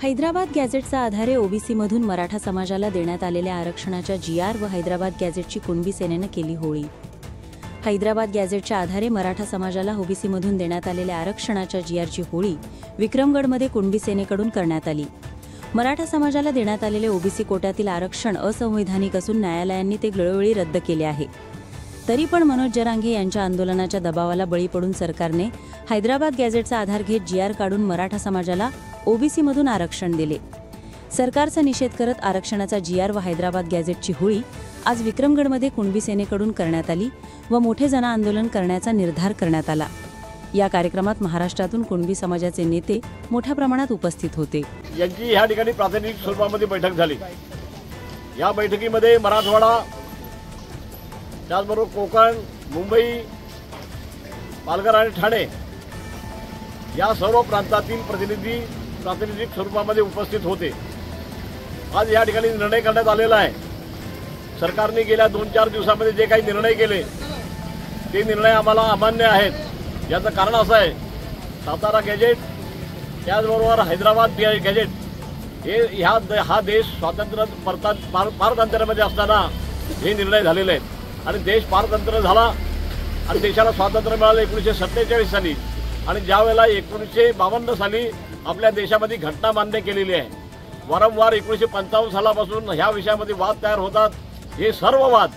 हैदराबाद गॅझेटचा आधारे ओबीसीमधून मराठा समाजाला देण्यात आलेल्या आरक्षणाच्या जीआर व हैदराबाद गॅझेटची कुणबी सेनेनं केली होळी। हैदराबाद गॅझेटच्या आधारे मराठा समाजाला ओबीसीमधून देण्यात आलेल्या आरक्षणाच्या जीआरची होळी विक्रमगडमध्ये कुणबी सेनेकडून करण्यात आली। मराठा समाजाला देण्यात आलेले ओबीसी कोट्यातील आरक्षण असंवैधानिक असून न्यायालयांनी ते वेळोवेळी रद्द केले आहे। तरी पण मनोज जरांगे यांच्या आंदोलनाच्या दबावाला बळी पडून सरकारने हैदराबाद गॅझेटचा आधार घेत जीआर काढून मराठा समाजाला ओबीसीमधून आरक्षण दिले। सरकारचा निषेध करत आरक्षणाचा जीआर व हैदराबाद गॅझेटची होळी आज विक्रमगडमध्ये कुणबी सेनेकडून करण्यात आली व मोठे जन आंदोलन करण्याचा निर्धार करण्यात आला। या कार्यक्रमात महाराष्ट्रातून कुणबी समाजाचे नेते मोठ्या प्रमाणात उपस्थित होते। यांची या ठिकाणी प्रातिनिधिक स्वरूपामध्ये बैठक झाली। या बैठकीमध्ये मराठवाडा, त्याचबरोबर कोकण, मुंबई, पालघर आणि ठाणे या सर्व प्रांतातील प्रतिनिधी प्रातिनिधिक स्वरूपामध्ये उपस्थित होते। आज या ठिकाणी निर्णय करण्यात आलेला आहे। सरकारने गेल्या 2-4 दिवसांमध्ये जे काही निर्णय केले ते निर्णय आम्हाला अमान्य आहेत। याचं कारण असं आहे, सातारा गॅझेट त्याचबरोबर हैदराबाद गॅझेट हे हा देश स्वातंत्र्य पारतंत्र्यामध्ये असताना हे निर्णय झालेले आहेत आणि देश पारतंत्र्य झाला आणि देशाला स्वातंत्र्य मिळालं 1947 साली आणि ज्यावेळेला 1952 साली आपल्या देशामध्ये घटना मान्य केलेली आहे। वारंवार 1955 सालापासून ह्या विषयामध्ये वाद तयार होतात। हे सर्व वाद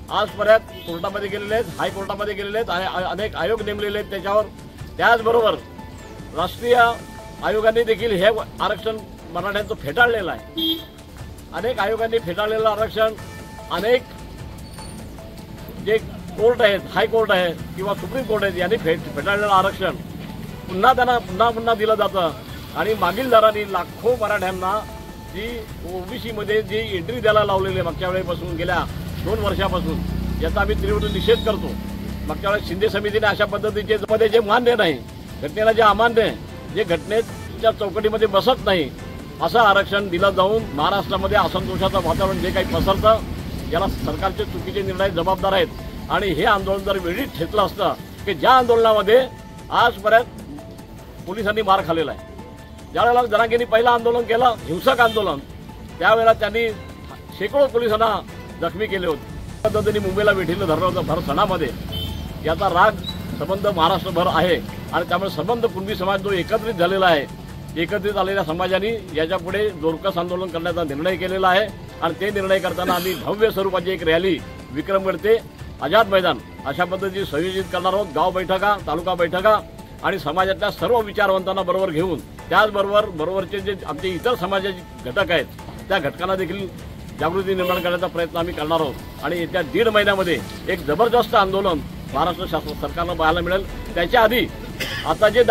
आजपर्यंत कोर्टामध्ये गेलेले आहेत, हायकोर्टामध्ये गेलेले आहेत, अनेक आयोग नेमलेले आहेत त्याच्यावर। त्याचबरोबर राष्ट्रीय आयोगाने देखील हे आरक्षण मराठ्यांचं फेटाळलेलं आहे। अनेक आयोगांनी फेटाळलेलं आरक्षण अनेक जे कोर्ट आहेत, हायकोर्ट आहे किंवा सुप्रीम कोर्ट आहेत यांनी फेटाळलेलं आरक्षण पुन्हा त्यांना पुन्हा दिलं जातं आणि मागील दराने लाखो मराठ्यांना जी ओबीसीमध्ये जी एंट्री द्यायला लावलेली आहे मागच्या वेळेपासून गेल्या 2 वर्षापासून, याचा आम्ही तीव्र निषेध करतो। मागच्या वेळेस शिंदे समितीने अशा पद्धतीचे मध्ये जे मान्य नाही, घटनेला जे अमान्य आहे, जे घटनेच्या चौकटीमध्ये बसत नाही असं आरक्षण दिलं जाऊन महाराष्ट्रामध्ये असंतोषाचं वातावरण जे काही पसरतं याला सरकारचे चुकीचे निर्णय जबाबदार आहेत। आणि हे आंदोलन जर वेळीच घेतलं असतं की ज्या आंदोलनामध्ये आजपर्यंत पोलिसांनी मार खाल्लेला आहे। ज्यावेळेला जरांगेंनी पहिलं आंदोलन केलं, हिंसक आंदोलन, त्यावेळेला त्यांनी शेकडो पोलिसांना जखमी केले होते। पद्धतीने मुंबईला वेठीला धरलं होतं भर सणामध्ये। याचा राग संबंध महाराष्ट्रभर आहे आणि त्यामुळे संबंध कुणबी समाज जो एकत्रित झालेला आहे, एकत्रित आलेल्या समाजाने याच्यापुढे जोरकस आंदोलन करण्याचा निर्णय केलेला आहे आणि ते निर्णय करताना आम्ही भव्य स्वरूपाची एक रॅली विक्रमगड ते आझाद मैदान अशा पद्धतीने संयोजित करणार आहोत। गाव बैठका, तालुका बैठका आणि समाजातल्या सर्व विचारवंतांना बरोबर घेऊन बरोबरचे जे आमचे इतर समाजाचे घटक आहेत त्या घटकांना देखील जागृती निर्माण करण्याचा प्रयत्न आम्ही करणार आहोत आणि येत्या 1.5 महिन्यामध्ये एक जबरदस्त आंदोलन महाराष्ट्र शासन सरकारला पाहायला मिळेल। त्याच्या आधी आता जे